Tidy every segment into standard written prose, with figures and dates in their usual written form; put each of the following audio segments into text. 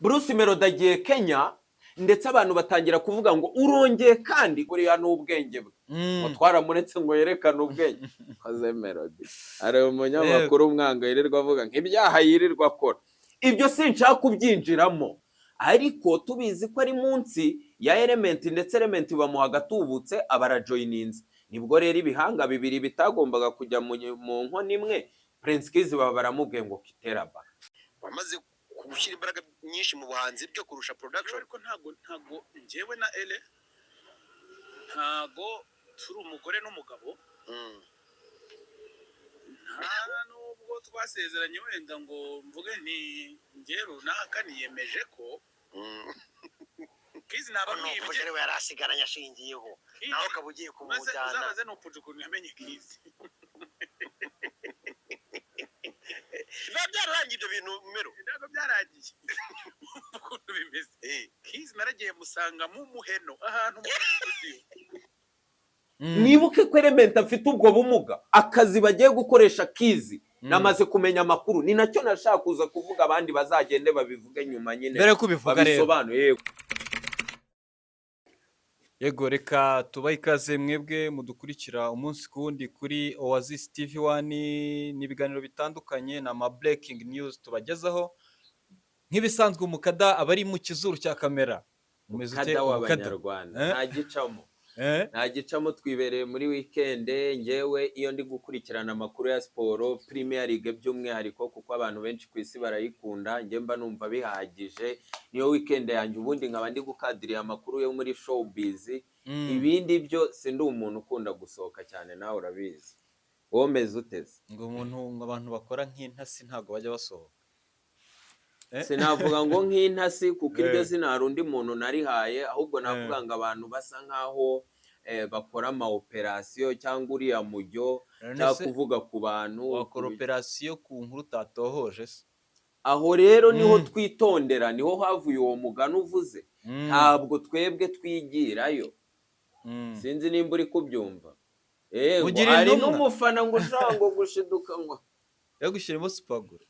Bruce Melody agiye Kenya ndetse abantu batangira kuvuga ngo urongeye kandi uriya n'ubwenge bwe ngo twaramuretse ngo yerekane ubwenge KIZZ Melody ari umunyamakuru umwanga yirirwa avuga nk'ibyaha yirirwa akora ibyo sinshaka kubyinjiramo ariko tubizi ko ari munsi ya element ndetse element bamuha gatubutse abarajoyininze nibwo rero ibihanga bibiri bitagombaga kujya mu nkono imwe Prince KIZZ baramubwiye ngo kiteraba wamaze gushyira imbaraga nyinshi mu buhanzi byo kurusha production ariko ntago njyewe na ele ntago turi umugore n'umugabo nta nubwo twasezeranye wenda ngo mvuge nti njye runaka niyemeje ko KIZZ naba mwibye rero yarasigaranye ashingiyeho naho kabugiye kumujyana uzabaze no kujukuntu yamenye KIZZ byarangiye ibyo bintu mero ntabwo byaragiye ukuntu bimeze KIZZ naragiye musanga mu muheno ahantu mu studio nibuke ko element afite ubwo bumuga akazi bagiye gukoresha KIZZ namaze kumenya amakuru ni nacyo nashaka kuza kuvuga abandi bazagende babivuge nyuma nyine mbere kubivuga rero bisobanuye yego reka tubahe ikaze mwebwe mudukurikira umunsi kuwundi kuri Oasis TV1 n'ibiganiro bitandukanye na ma breaking news tubagezaho nk'ibisanzwe umukada abari mu kizuru cya kamera umukada w'abanyarwanda nta gicamo twibereye muri weekend ngewe iyo ndi gukurikirana amakuru ya siporo Premier League by'umwihariko kuko abantu benshi ku isi barayikunda nge mba numva bihagije niyo weekend yanjye ubundi nkaba ndi gukadiriye amakuru yo muri showbiz ibindi byo sindi umuntu ukunda gusohoka cyane nawe urabizi wowe meze uteze ngo umuntu abantu bakora nk'intasi ntago bajya basohoka sinavuga ngo nk'intasi kuko iryo zina hari undi muntu narihaye ahubwo navuga ngo abantu basa nkaho bakora ama operation cyangwa uriya mujyo cyangwa kuvuga ku bantu bakora operation ku nkuru tatohoje se aho rero niho twitondera niho havuye uwo mugani uvuze ntabwo twebwe twigirayo sinzi nimba uri kubyumva hari n'umufana ngo ushaka ngo gushiduka ngo yagushyiremo supagura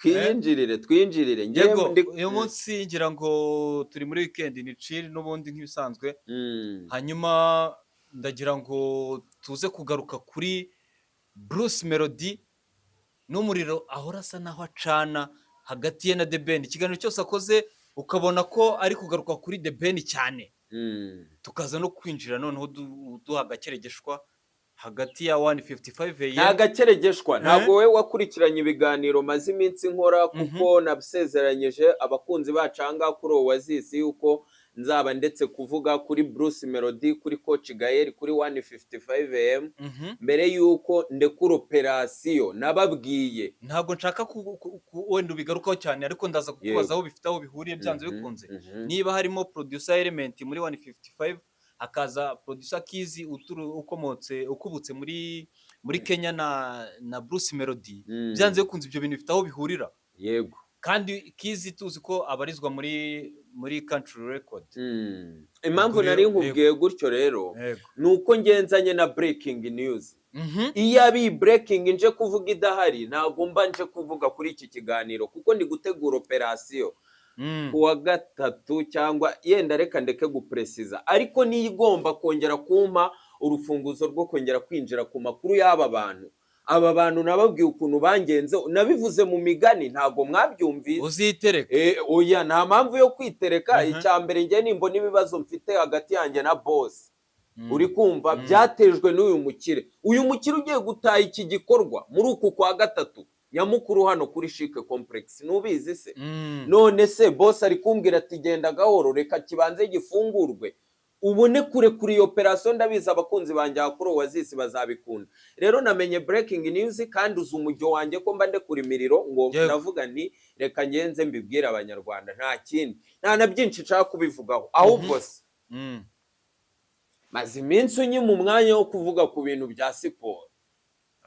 twinjirire yego uyu munsi ngira ngo turi muri weekend ni chill n'ubundi nk'ibisanzwe hanyuma ndagira ngo tuze kugaruka kuri Bruce Melody n'umuriro ahora asa naho acana hagati ye na The Ben ikiganiro cyose akoze ukabona ko ari kugaruka kuri The Ben cyane tukaza no kwinjira noneho duhagakeregeshwa hagati ya 155 nta gakeregeshwa ntabwo we wakurikiranye ibiganiro maze iminsi nkora kuko nabisezeranyije abakunzi bacanga kuri Oasis yuko nzaba ndetse kuvuga kuri Bruce Melody kuri Coach Gael kuri 155 AM mbere yuko ndekura operation nababwiye ntabwo nshaka wenda ubigarukaho cyane ariko ndaza kukubaza aho bifite aho bihuriye byanze bikunze niba harimo producer element muri 155 hakaza producer KIZZ ukubutse muri Kenya na Bruce Melody byanze bikunze ibyo bintu bifite aho bihurira yego kandi KIZZ tuzi ko abarizwa muri country record impamvu nari nkubwiye gutyo rero nuko ngenzanye na breaking news iyo abi breaking nje kuvuga idahari ntabwo mba nje kuvuga kuri iki kiganiro kuko ndi gutegura operation kuwa gatatu cyangwa yenda reka ndeke gupresiza ariko niyo igomba kongera kumpa urufunguzo rwo kongera kwinjira ku makuru y'aba bantu aba bantu nababwiye ukuntu bangenze nabivuze mu migani ntago mwabyumvise uzitereka oya nta mpamvu yo kwitereka icyambere nge nimbo nibibazo mfite hagati yanjye na boss uri kumva byatejwe n'uyu mukire ugiye gutaha iki gikorwa muri uku kwa gatatu nyamukuru hano kuri Chic Complex nubizi se none se boss ari kumbwira ati genda gahoro reka kibanze gifungurwe ubone kure kuri operation ndabiza abakunzi banje akuru Oasis bazabikunda rero namenye breaking news kandi uzumujyo wanje ko mba ndekura imiriro ngo ndavuga nti reka ngenze mbibwira abanyarwanda nta kindi nta na byinshi nshaka kubivugaho ahubwo se maze iminsi unyi mu mwanya wo kuvuga ku bintu bya siporo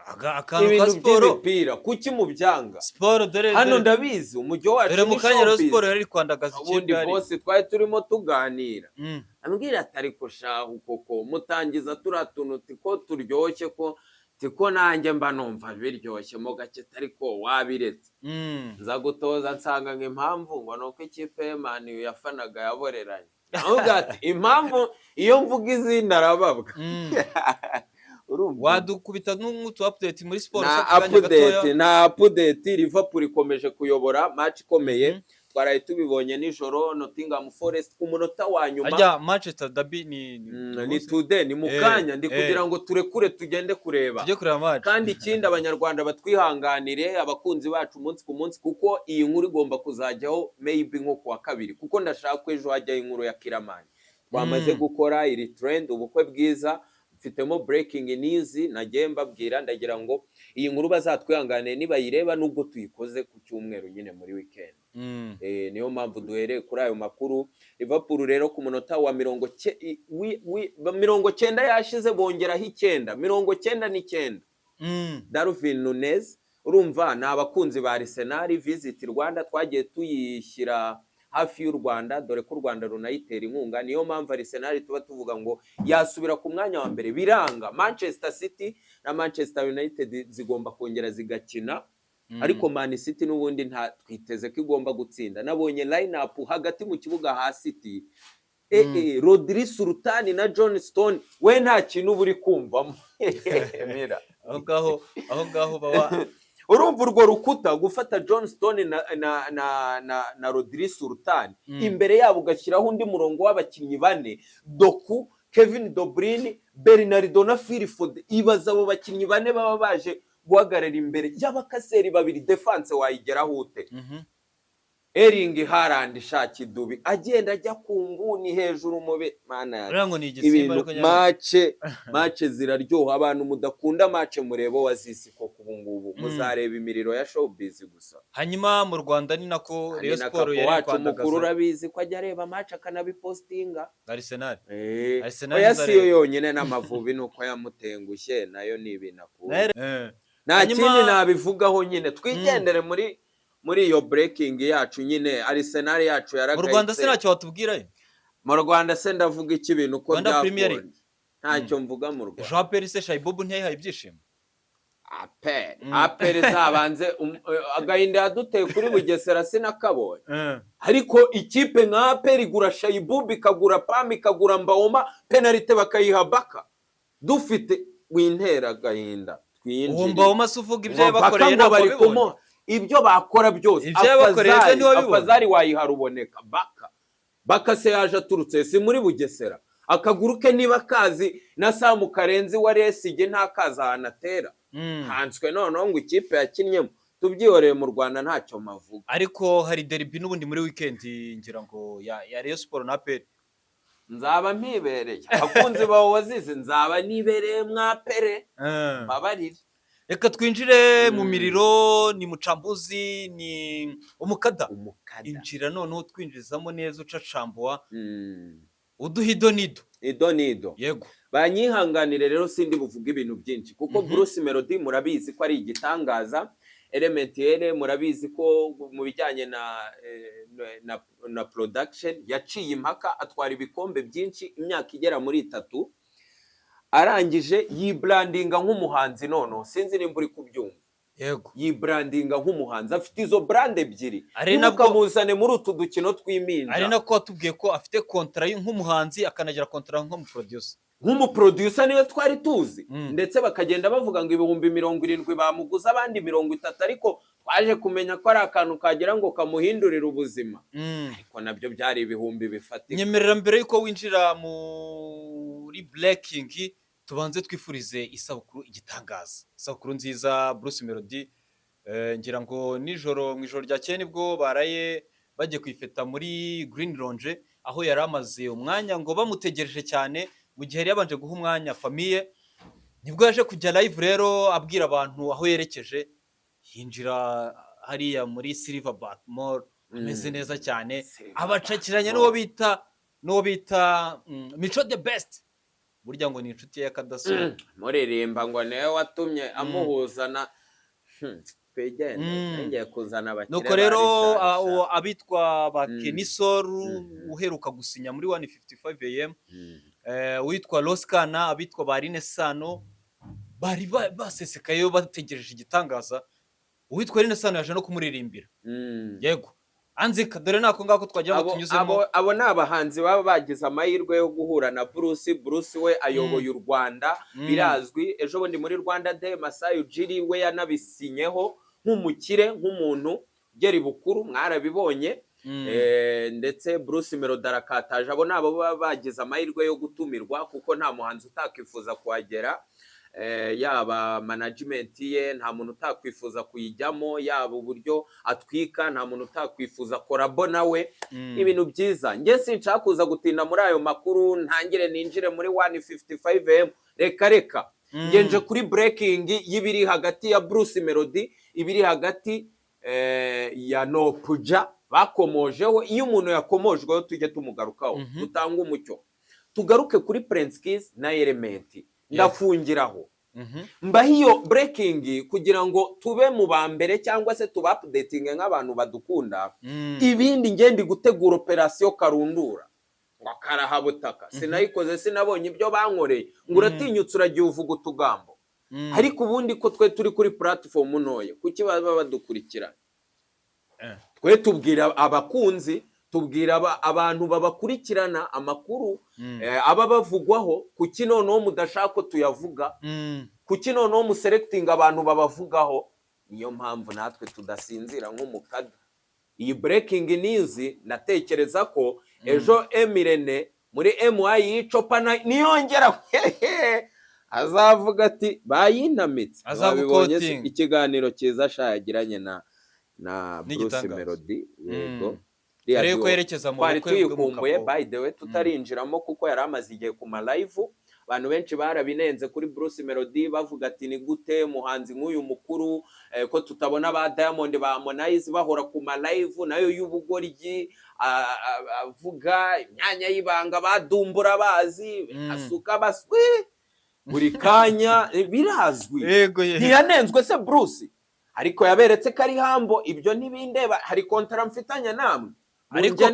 akantu ka siporo pira kuki mu byanga siporo dore hano ndabizi umujyo wacu dore mu kanya rero siporo yari kwandagaza ikindi bose twari turimo tuganira ambwira atari ko shahu koko mutangiza turatuntu ko turyoshye ko tiko nanjye mba numva biryoshye mo gake ariko wabiretse nza gutoza nsanga impamvu ngo nuko ikipe Man U yafanaga yaboreranye ahubwo ati impamvu iyo mvuga izina arababwa wadukubita n'umutu update muri sport na update Liverpool ikomeje kuyobora match ikomeye twaraye tubibonye nijoro Nottingham Forest ku munota wa nyuma ajya Manchester derby ni today ni mukanya ndi kugira ngo turekure tugende kureba match kandi ikindi abanyarwanda batwihanganire abakunzi bacu umunsi ku munsi kuko iyi nkuru igomba kuzajyaho maybe nko kuwa kabiri kuko ndashaka ko ejo hajyaho inkuru ya Kiramani twamaze gukora iri trend ubukwe bwiza mfitemo breaking news nagiye mbabwira ndagira ngo iyi nkuru bazatwihanganire niba yireba nubwo tuyikoze ku cyumweru nyine muri weekend niyo mpamvu duhereye kuri ayo makuru Liverpool rero ku munota wa 90 yashize bongeraho 99 Darwin Nunez urumva na abakunzi ba Arsenal Visit Rwanda twagiye tuyishyira hafi y'u Rwanda dore ko u Rwanda runayitera inkunga niyo mpamvu Arsenal tuba tuvuga ngo yasubira ku mwanya wa mbere biranga Manchester City na Manchester United zigomba kongera zigakina ariko Man City n'ubundi nta twiteze ko igomba gutsinda nabonye line up hagati mu kibuga ha City Rodri Sultan na John Stone we nta kintu buri kumvamo mira aho ngaho baba urumva urwo rukuta gufata John Stone na Rodri Sultan imbere yabo ugashyiraho undi murongo w'abakinnyi bane Doku Kevin De Bruyne Bernardo na Phil Foden ibaza abo bakinnyi bane baba baje guhagarara imbere y'abakaseri babiri defense wayigeraho ute Erling Haaland shaki dubi agenda ajya ku nguni hejuru mube mana yaje match ziraryoha abantu mudakunda match murebo wazisi ko kubungubu muzareba imiriro ya showbiz gusa hanyuma mu Rwanda ni nako Rayon Sport yari kwandagaza mukuru rabizi ko ajya areba match akanabipostinga Arsenal yasiyo yonyine n'Amavubi nuko yamutengushye nayo ni ibinakuru nta kindi nabivugaho nyine twigendere muri iyo breaking yacu nyine Arsenal yacu yaragaitse mu Rwanda se ntacyo watubwirayo mu Rwanda se ndavuga iki bintu uko byakonye ntacyo mvuga mu Rwanda Jean Pierre se Shayibobu ntiyahaye ibyishimo apere zabanze agahinda yaduteye kuri Bugesera sinakabonye ariko ikipe nka apere igura Shayibobu ikagura Pam ikagura Mbawoma penalty bakayiha Baka dufite wintera agahinda uwo Mbawoma se uvuga ibyo yabakoreye nabo ibyo bakora byose afazari wayiharuboneka Baka se yaje aturutse si muri Bugesera akaguru ke niba kazi na Samu Karenzi wa Resige nta kaza hanatera hanswe noneho ngo ikipe yakinnyemo tubyihoreye mu Rwanda ntacyo mavuga ariko hari derby n'ubundi muri weekend ngira ngo ya Rayon Sport na Pere nzaba mpibereye abakunzi bawo wazize nzaba nibereye mwapere babarire reka twinjire mu miriro ni mucambuzi ni umukada injira noneho twinjizamo neza ucacambuwa uduhidonido yego banyihanganire rero sindi buvuga ibintu byinshi kuko Bruce Melody murabizi ko ari igitangaza Element murabizi ko mu bijyanye na production yaciye impaka atwara ibikombe byinshi imyaka igera muri 3 arangije yibrandinga nk'umuhanzi none sinzi nimba uri kubyumva yego yibrandinga nk'umuhanzi afite izo brand ebyiri nukamuzane muri utu dukino twiminja ari nako watubwiye ko afite contrat nk'umuhanzi akanagira contrat nk'umuproducer niwe twari tuzi ndetse bakagenda bavuga ngo ibihumbi 70 bamuguza abandi 30 ariko twaje kumenya ko ari akantu kagira ngo kamuhindurira ubuzima ariko nabyo byari ibihumbi bifatika nyemerera mbere yuko winjira muri breaking tubanze twifurize isabukuru igitangaza isabukuru nziza Bruce Melody ngira ngo nijoro mu ijoro ryakeye nibwo baraye bagiye kwifeta muri Green Lounge aho yari amaze umwanya ngo bamutegereje cyane mu gihe yari yabanje guha umwanya famille nibwo yaje kujya live rero abwira abantu aho yerekeje hinjira hariya muri Silverback Mall ameze neza cyane abacakiranye n'uwo bita Mico the Best burya ngo ni inshuti ya Kadasura muririmba ngo nawe watumye amuhuzana twegende ngiye kuzana abakire nuko rero abitwa ba Kenisor uheruka gusinya muri 155 AM witwa Loskana abitwa Barine Sano bari basesekayeyo bategereje igitangaza, uwitwa Renaissance yaje no kumuririmbira. Yego anzika dore nako ngako twagira ngo tunyuzemo. Abo ni abahanzi baba bagize amahirwe yo guhura na Bruce we ayoboye u Rwanda birazwi. Ejo bundi muri Rwanda Day Masai Ujiri we yanabisinyeho nk'umukire, nk'umuntu geri bukuru, mwarabibonye. Ndetse Bruce Melody arakataje. Abo nabo baba bagize amahirwe yo gutumirwa kuko nta muhanzi utakwifuza kuhagera. Yaba management ye nta muntu utakwifuza kuyijyamo, yaba uburyo atwika nta muntu utakwifuza korabo nawe. Ibintu byiza. Nge sinshaka kuza gutinda muri ayo makuru, ntangire ninjire muri 155am. Reka ngenje kuri breaking y'ibiri hagati ya Bruce Melody, ibiri hagati ya Nopuja bakomojeho. Iyo umuntu yakomojweho tujye tumugarukaho, dutanga umucyo. Tugaruke kuri Prince KIZZ na Element. Ndafungiraho mbaho iyo breaking kugira ngo tube mu ba mbere cyangwa se tuba updating nk'abantu badukunda. Ibindi ngende gutegura operation karundura ngo karahabutaka sinayikoze, sinabonye ibyo bankoreye ngo uratinyutse uragiye uvuga utugambo. Ariko ubundi ko twe turi kuri platform ntoye kuki baba badukurikira, twe tubwira abakunzi, tubwira abantu babakurikirana amakuru aba bavugwaho. Kuki noneho mudashaka ko tuyavuga? Kuki noneho muselecting abantu babavugaho? Niyo mpamvu natwe tudasinzira nk'umukada. Iyi breaking news natekereza ko ejo Emirene muri MY yicopa niyongera azavuga ati bayintamitse. Azabibonye ikiganiro cyiza shayagiranye na Bruce Melody. Yego reko yerekeza mu bukwe bw'umugabo. By the way tutarinjiramo kuko yari amaze igihe ku ma live. Abantu benshi barabinenze kuri Bruce Melody bavuga ati ni gute muhanzi nk'uyu mukuru ko tutabona ba Diamond ba Harmonize bahora ku ma live nayo y'ubugoryi avuga imyanya y'ibanga badumbura bazi asuka baswi buri kanya birazwi. Ntiyanenzwe se Bruce, ariko yaberetse ko ari hambo. Ibyo ntibindeba, hari kontara mfitanya namwe. Ariko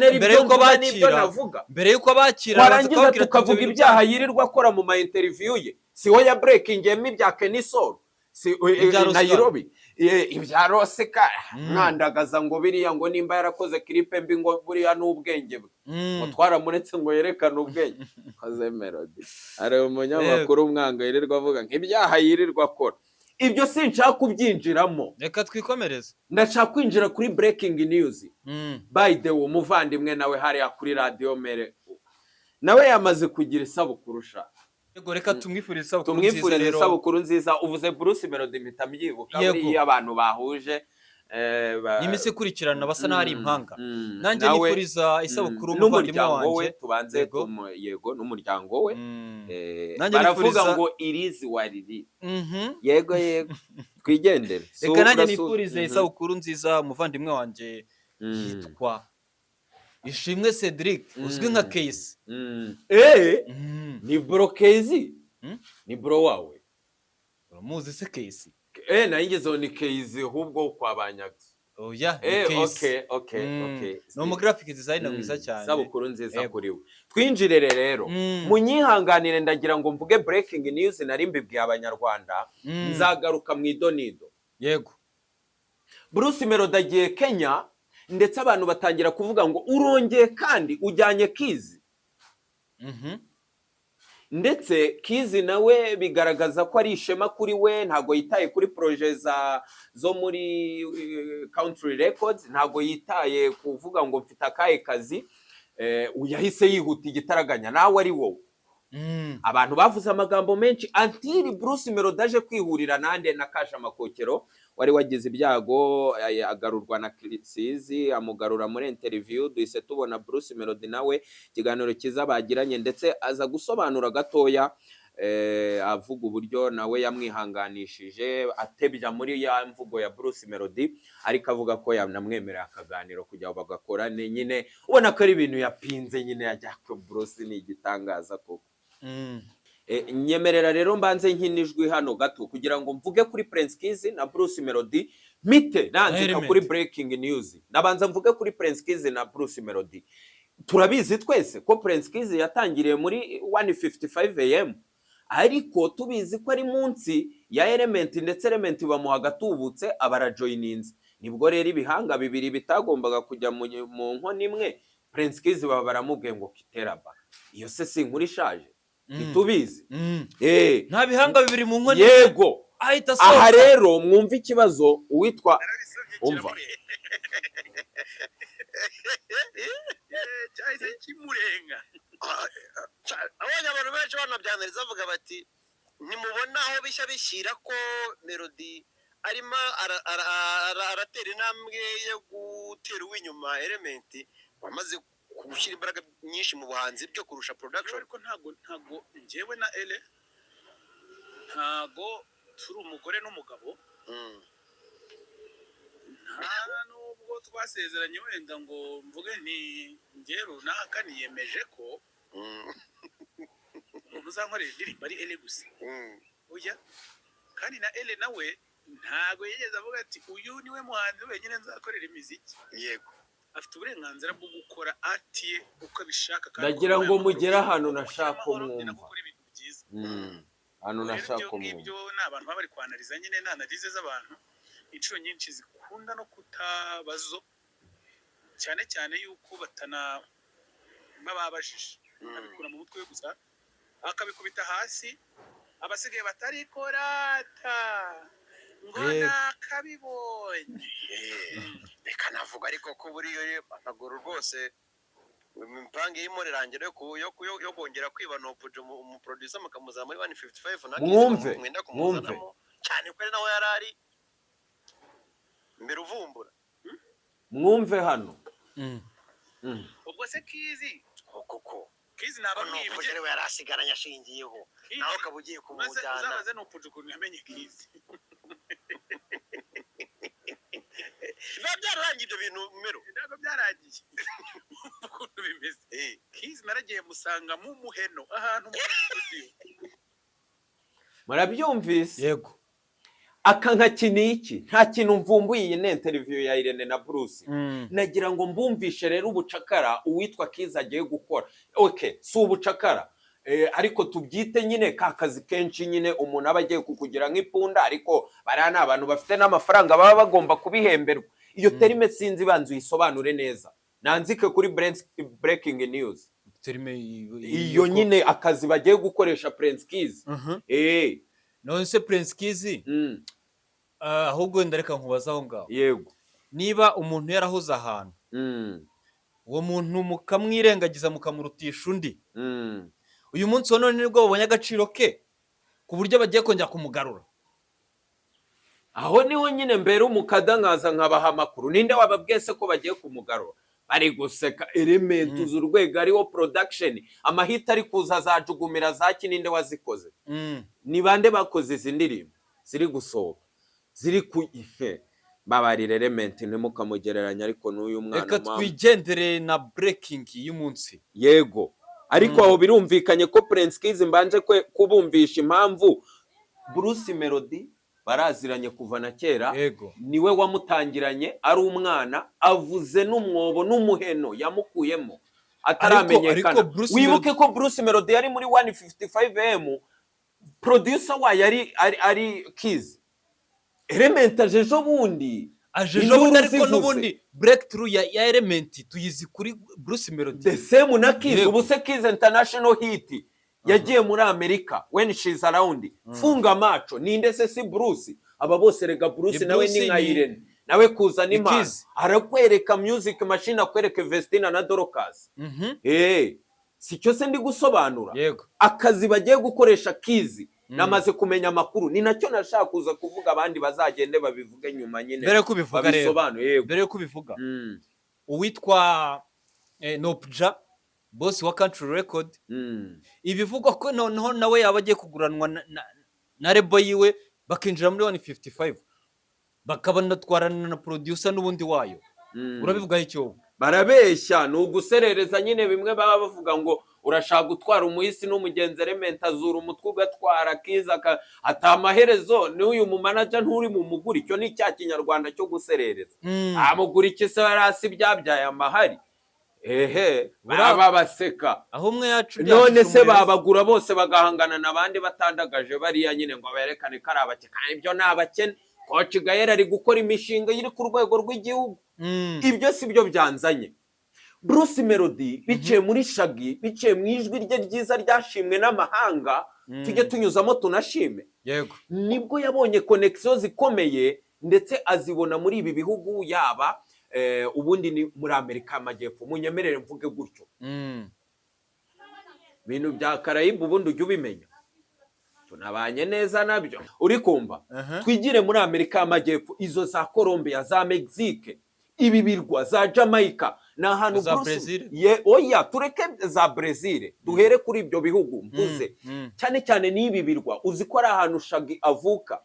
mbere yuko bakira warangiza tukavuga ibyaha yirirwa akora mu ma interview ye. Si we ya breaking yemi bya Kenisol, si Nairobi ibya Roseka mwandagaza ngo biriya ngo nimba yarakoze clip mbi ngo buriya n'ubwenge bwe ngo twaramuretse ngo yerekane ubwenge. Koze Melody ari umunyamakuru umwanga yirirwa avuga nk'ibyaha yirirwa akora. Ibyo sinshaka kubyinjiramo, reka twikomereze. Ndashaka kwinjira kuri breaking news. By the way umuvandimwe nawe hari kuri radio Mere nawe yamaze kugira isabukuru sha. Yego reka tumwifurize isabukuru nziza. Uvuze Bruce Melody mpita mbyibuka muri abantu bahuje n'imisi kurikirana basa n'ari impanga. Nanjye nifuriza isabukuru umuvandimwe wanjye. Tubanze yego n'umuryango we. Baravuga ngo irizi wariri. Yego twigendere. Reka nanjye nifurize isabukuru nziza umuvandimwe wanjye yitwa Ishimwe Cedric uzwi nka KIZZ. Ni bro KIZZ? Ni bro wawe? Uramuzi se KIZZ? Nayingezeho ni KIZZ ahubwo kwa Banyagzi. Oya okay. No mu graphic designer mwiza cyane. Sabukuru nziza kuri we. Twinjirere rero. Munyihanganire ndagira ngo mvuge breaking news nari mbibwiye abanyarwanda. Nzagaruka mu idonido. Yego. Bruce Melody agiye Kenya ndetse abantu batangira kuvuga ngo urongeye kandi ujyanye KIZZ. Ndetse KIZZ nawe bigaragaza ko ari ishema kuri we, ntago yitaye kuri project zo muri country records, ntago yitaye kuvuga ngo mfite akahe kazi. Uyahise yihuta igitaraganya nawe ari wowe. Abantu bavuze amagambo menshi antiri Bruce Melody aje kwihurira nande na Kasha Makokero wari wagize ibyago agarurwa na KIZZ amugarura muri interview. Duhise tubona Bruce Melody nawe ikiganiro cyiza bagiranye ndetse aza gusobanura gatoya avuga uburyo nawe yamwihanganishije atebya muri ya mvugo ya Bruce Melody, ariko avuga ko yanamwemerera akaganiro kujya bagakora nyine ubona ko ari ibintu yapinze nyine yajya ko Bruce ni igitangaza koko. Nyemerera rero mbanze nkinijwe hano gato kugira ngo mvuge kuri Prince KIZZ na Bruce Melody mite nanzika kuri breaking news. Nabanza mvuge kuri Prince KIZZ na Bruce Melody. Turabizi twese ko Prince KIZZ yatangiriye muri 155am ariko tubizi ko ari munsi ya Element ndetse Element bamuha agatubutse abarajoyininze. Nibwo rero ibihanga bibiri bitagombaga kujya mu nkono imwe Prince KIZZ baba baramubwiye ngo Kiteraba. Iyo se si inkuru ishaje ntitubizi. Nta bihanga bibiri mu nkono. Yego. Aha rero mwumva ikibazo uwitwa umva cyahise kimurenga. Abonye abantu benshi banabyaniriza bavuga bati ntimubona aho bishya bishyira ko Melody arimo aratera intambwe yo gutera uw'inyuma Element wamaze gushyira imbaraga nyinshi mu buhanzi byo kurusha production. Ariko ntago njyewe na Ele ntago turi umugore n'umugabo. Nta nubwo twasezeranye wenda ngo mvuge nti njye runaka niyemeje ko uzankorera indirimbo ari Ele gusa. Oya, kandi na Ele nawe ntago yigeze avuga ati uyu niwe muhanzi wenyine nzakorera imiziki. Yego, afite uburenganzira bwo gukora ati uko abishaka. ndagira ngo mugere ahantu nashaka umwumva. Hano nashaka umwumva. Ibyo ni abantu baba bari kwanaliza nyine na analize z'abantu inshuro nyinshi zikunda no kutabazo, cyane cyane yuko batana bababajije abikura mu mutwe gusa akabikubita hasi, abasigaye batarikorata ngo nakabibonye. reka navuga ariko ko buriyo amaguru rwose impange y'imorerangiro yo kongera kwiba no pujo mu producer mukamuzana muri 155 na mwumve cyane ko nawe yarari mbere uvumbura. Mwumve hano. Ubwo se KIZZ koko KIZZ naba mwibye rero yarasigaranye ashingiyeho nawe kabugiye kumujyana uzabaze no pujo ukuntu yamenye KIZZ. byararangiye ibyo bintu mero ntabwo byaragiye ukuntu bimeze. KIZZ naragiye musanga mu muheno ahantu mu studio. Murabyumvise? Yego. Aka nkakini iki nta kintu mvumbuye iyi ne interview ya Irene na Bruce. Nagira ngo mbumvishe rero ubucakara uwitwa KIZZ agiye gukora. Okay, si ubucakara. Ariko tubyite nyine kakazi kenshi nyine umuntu aba agiye kukugira nk'ipunda, ariko bariya ni abantu bafite n'amafaranga baba bagomba kubihemberwa. Iyo terime sinzi banzu yisobanure neza. Nanzike kuri breaking news. Terime iyo nyine akazi bagiye gukoresha Prince KIZZ. None se Prince KIZZ ahubwo ndareka nkubaza aho ngaho. Yego. Niba umuntu yarahoze ahantu uwo muntu mukamwirengagiza mukamurutisha undi, uyu munsi wa none nibwo babonye agaciro ke ku buryo bagiye kongera kumugarura. Aho niho nyine mbere umukada nkaza nkabaha amakuru. Ninde wababwese ko bagiye kumugarura? Bari guseka Element z'urwego ariwo production, amahita ari kuza zajugumira zaki ninde wazikoze. Ni bande bakoze izi ndirimbo ziri gusohoka ziri ku babarire Element ntimukamugereranya ariko n'uyu mwana mama. Reka twigendere na breaking y'umunsi. Yego. Ariko aho birumvikanye ko Prince KIZZ mbanje kubumvisha impamvu Bruce Melody baraziranye kuva na kera. Yego. Niwe wamutangiranye ari umwana, avuze n'umwobo n'umuheno yamukuyemo ataramenyekana. Wibuke ko Bruce Melody yari muri 155M, producer wa ari KIZZ. Element ajejo bundi ariko n'ubundi breakthrough ya Element tuyizi kuri Bruce Melody. The same na KIZZ. Ubuse KIZZ international hit yagiye muri Amerika when she's around. Funga macho ninde se si Bruce. Aba bose rega Bruce nawe ni nka Irene nawe kuza ni impano arakwereka music machine, akwereka Vestina na Dorcas. Si cyo se ndi gusobanura. Akazi bagiye gukoresha KIZZ namaze kumenya amakuru, ni nacyo nashaka kuza kuvuga abandi bazagende babivuge nyuma nyine. Mbere ko bivuga rero, mbere ko bivuga uwitwa Nopja boss wa Country Record, ibivugwa ko noneho nawe yabagiye kuguranwa na rebo yiwe bakinjira muri 155 bakabana twarana na producer n'ubundi wayo. Urabivugaho icyo? Barabeshya, nuguserereza nyine bimwe baba bavuga ngo urashaka gutwara umuhisi n'umugenzi Element azura umutwe ugatwara KIZZ atamaherezo n'uyu mu manager nturi mu muguri. Icyo ni cya kinyarwanda cyo guserereza. Amugura iki se yarasi byabyaye amahari. baba baseka aho umwe yacu none se babagura bose bagahangana n'abandi batandagaje bariya nyine ngo berekane ko ari abakene kandi ibyo ni abakene. Coach Gael ari gukora imishinga iri ku rwego rw'igihugu. Ibyo si byo byanzanye. Bruce Melody biciye muri Shaggy, biciye mu ijwi rye ryiza ryashimwe n'amahanga, tujye tunyuzamo tunashime. Yego. Nibwo yabonye connection zikomeye ndetse azibona muri ibi bihugu yaba ubundi ni muri Amerika y'Amajyepfo. Munyemerere mvuge gutyo. Bintu bya Karayibu ubundi ujye ubimenya. Tunabanye neza nabyo. Uri kumva? Twigire muri Amerika y'Amajyepfo, izo za Colombia, za Mexique, ibi birwa za Jamaica, na hano Bruce. Oya, tureke za Brazil. Duhere kuri ibyo bihugu mvuze. Cyane cyane n'ibi birwa. Uzi ko ari ahantu Shaggy avuka.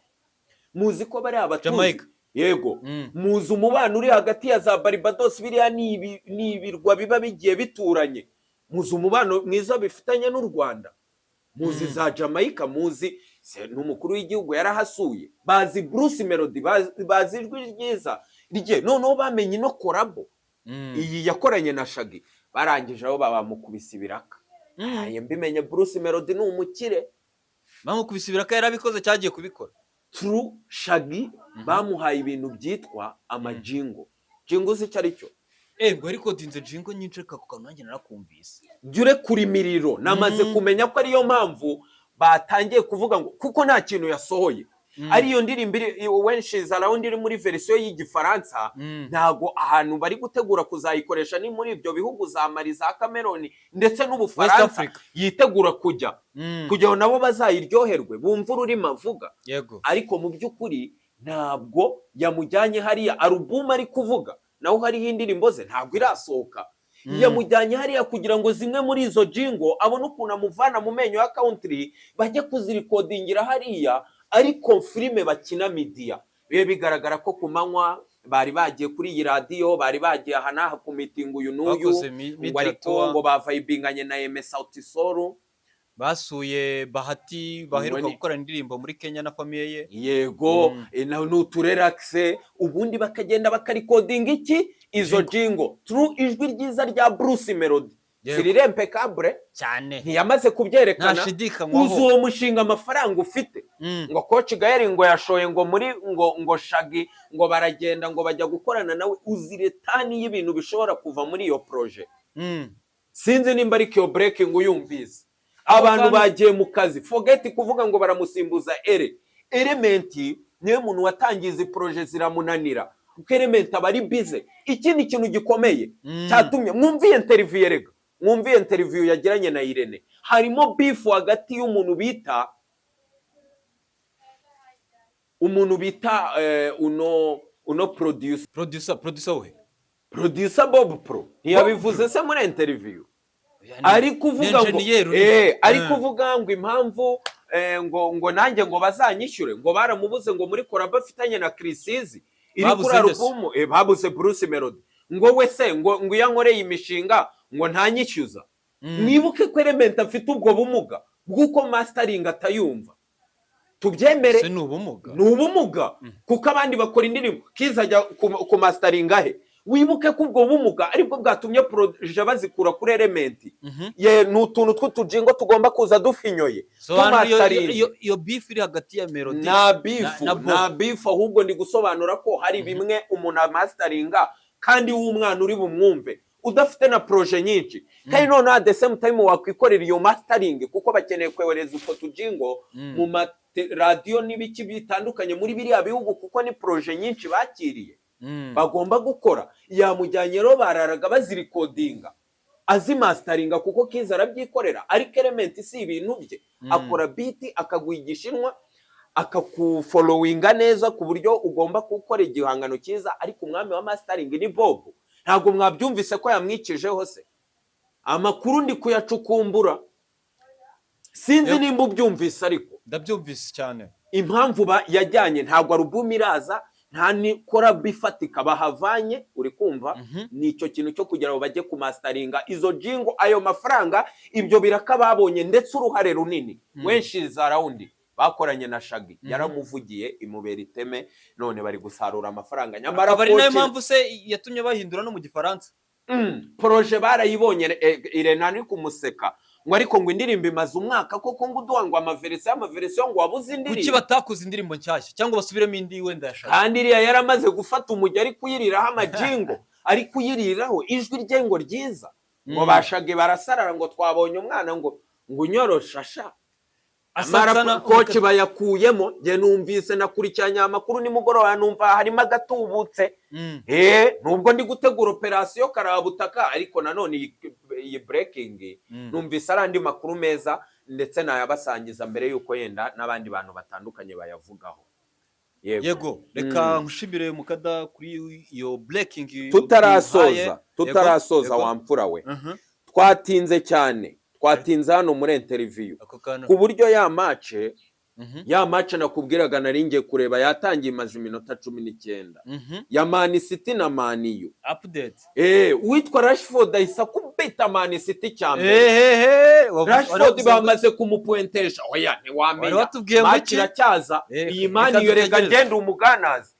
Muzi ko bari abatuzi. Jamaica. Yego. Muzi umubano uri hagati ya za Barbados, biriya ni ibirwa biba bigiye bituranye. Muzi umubano mwiza bifitanye n'u Rwanda. Muzi za Jamaica, muzi n'umukuru w'igihugu yarahasuye. Bazi Bruce Melody, bazi ijwi ryiza rye. Noneho bamenye no korabo iyi yakoranye na Shaggy. Barangije aho babamukubise ibiraka. Mbimenye Bruce Melody ni umukire. Bamukubise ibiraka yarabikoze cyagiye kubikora. True Shaggy bamuhaye ibintu byitwa amajingo. Jingo se cyari cyo? Ngo ariko dinze jingo nyinshi reka ku kantu nanjye narakumvise. Jure kuri miriro namaze kumenya ko ariyo mpamvu batangiye kuvuga ngo kuko nta kintu yasohoye. Ariyo ndirimbo when she's around iri muri version y'Igifaransa, ntago ahantu bari gutegura kuzayikoresha ni muri ibyo bihugu za Mali, za Cameroon ndetse n'Ubufaransa yitegura kujya kugira nabo bazayiryoherwe bumva ururimi avuga. Ariko mu by'ukuri ntabwo yamujyanye hariya album ari kuvuga, naho hariho indirimbo ze ntabwo irasohoka. Yamujyanye hariya kugira ngo zimwe muri izo jingo abone ukuntu amuvana mu menyo ya country bajye kuzirikodingira hariya, ariko filime bakina media. Bibe bigaragara ko ku manywa bari bagiye kuri iyi radio, bari bagiye aha ku meeting uyu n'uyu, ngo ariko ngo bavibinganye na Sauti Sol, basuye Bahati baheruka gukora indirimbo muri Kenya na famille ye. Yego, n'uturelaxe ubundi bakagenda bakarikodinga iki izo jingo through ijwi ryiza rya Bruce Melody. Sirire impeccable cyane, ntiyamaze kubyerekana. Uwo mushinga amafaranga ufite ngo Coach Gael ngo yashoye ngo muri ngo Shaggy ngo baragenda ngo bajya gukorana nawe, uziretani y'ibintu bishobora kuva muri iyo projet. Sinzi nimba ari kiyo breaking uyumvise. Abantu bagiye mu kazi, forget kuvuga ngo baramusimbuza element niwe muntu watangiza projet ziramunanira. Kuko element abari busy. Ikindi kintu gikomeye cyatumye mwumviye interview yerega, mwumviye interview yagiranye na Irene, harimo beef hagati y'umuntu bita uno producer we, producer Bob Pro ntiyabivuze se muri interview. Ari kuvuga ngo ari kuvuga ngo impamvu ngo nanjye ngo bazanyishyure ngo baramubuze ngo muri koraba afitanye na KIZZ iri kuri album babuze Bruce Melody ngo we se ngo yankoreye imishinga ngo ntanyishyuza. Mwibuke ko element afite ubwo bumuga bw'uko mastering atayumva. Tubyemere se n'ubumuga kuko abandi bakora indirimbo KIZZ ajya ku mastering ahe. Wibuke ko ubwo bumuga aribwo bwatumye proje bazikura kuri element. Ye n'utuntu tw'utujingo tugomba kuza dufinyoye. Iyo beef iri hagati ya Melody na beef ahubwo ndi gusobanura ko hari bimwe umuntu masteringa kandi w'umwana uri bumwumve udafite na proje nyinshi. Kandi none at the same time wakwikorera iyo mastering kuko bakeneye kwewereza utwo tujingo mu radio n'ibiki bitandukanye muri biriya bihugu kuko ni proje nyinshi bakiriye. Bagomba gukora. Yamujyanye rero bararaga bazirikodinga azimasteringa kuko KIZZ arabyikorera, ariko element si ibintu bye. Akora beat akagwigishinwa akakufollowinga neza ku buryo ugomba gukora igihangano cyiza, ariko umwami wa mastering ni Bob. Ntabwo mwabyumvise ko yamwikijeho se? Amakuru ndi kuyacukumbura, sinzi nimba ubyumvise, ariko ndabyumvise cyane. Impamvu yajyanye ntabwo album iraza, nta nikora bifatika bahavanye, uri kumva? Nicyo kintu cyo kugira ngo bajye ku masteringa izo jingo, ayo mafaranga ibyo biraka babonye ndetse uruhare runini. Menshi za raundi bakoranye na Shaggy yaramuvugiye imubera iteme, none bari gusarura amafaranga. Nyamara bari nayo mpamvu se yatumye bahindura no mu Gifaransa. proje barayibonye Irene ari kumuseka ngo ariko ngo indirimbo imaze umwaka koko ngo uduha ngo amaverisiyo ngo wabuze indirimbo. Kuki batakoze indirimbo nshyashya cyangwa basubiremo indi wenda yashaka? Kandi iriya yaramaze gufata umujyi ari kuyiriraho amajingo, ari kuyiriraho ijwi rye ngo ryiza, ngo bashage barasarara ngo twabonye umwana ngo unyoroshasha. Amara koci bayakuyemo, nge numvise nakurikiranye amakuru nimugoroba numva harimo agatubutse. Nubwo ndi gutegura operasiyo karabutaka ariko nanone iyi breaking numvise arandi makuru meza ndetse nayabasangiza mbere yuko yenda n'abandi bantu batandukanye bayavugaho. Yego, reka nkushimire mukada kuri iyo breaking. Tutarasoza wamfura we. Twatinze cyane. Twatinze hano muri interview ku buryo ya match nakubwiraga naringiye kureba yatangiye imaze iminota 19 ya Man City na Man U update. Witwa Rashford ahisa kubeta Man City cyane. Rashford bamaze kumupointesha oya ntiwamenya match iracyaza. Iyi Man U reka ngende umuganazi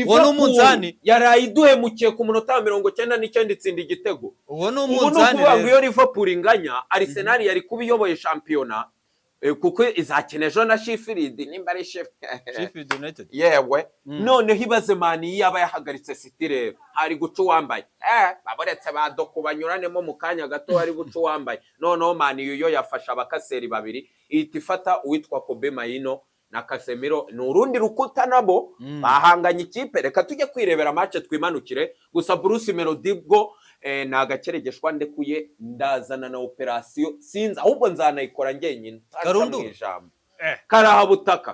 wono umunzani yarayiduhemukiye ku munota 99 itsinda igitego. Wono umunzani rero iyo Liverpool inganya Arsenal yari kubiyoboye shampiyona kuko izakina ejo na Sheffield nimba ari Sheffield United. Yewe none hibaze Man yaba yahagaritse City rero hari guca wambaye baboretse badoko banyuranemo mu kanya gato hari guca wambaye noneho Man yo yafasha abakaseri babiri itifata uwitwa Kobe Maino na Casemiro n'urundi rukuta nabo bahanganye ikipe. Reka tujye kwirebera match twimanukire gusa Bruce Melody bwo nagakeregeshwa ndekuye ndazana na operasiyo sinzi ahubwo nzanayikora ngenyine karahabutaka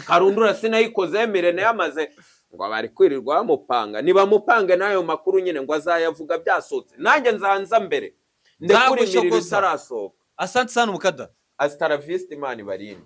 karundura sinayikoze Mirene yamaze ngo bari kwirirwa bamupanga niba mupange nayo makuru nyine ngo azayavuga byasotse nanjye nzanza mbere ndekuri imiriro itarasohoka. Asante sana mukada. Hasta la vista, Imana ibarinde.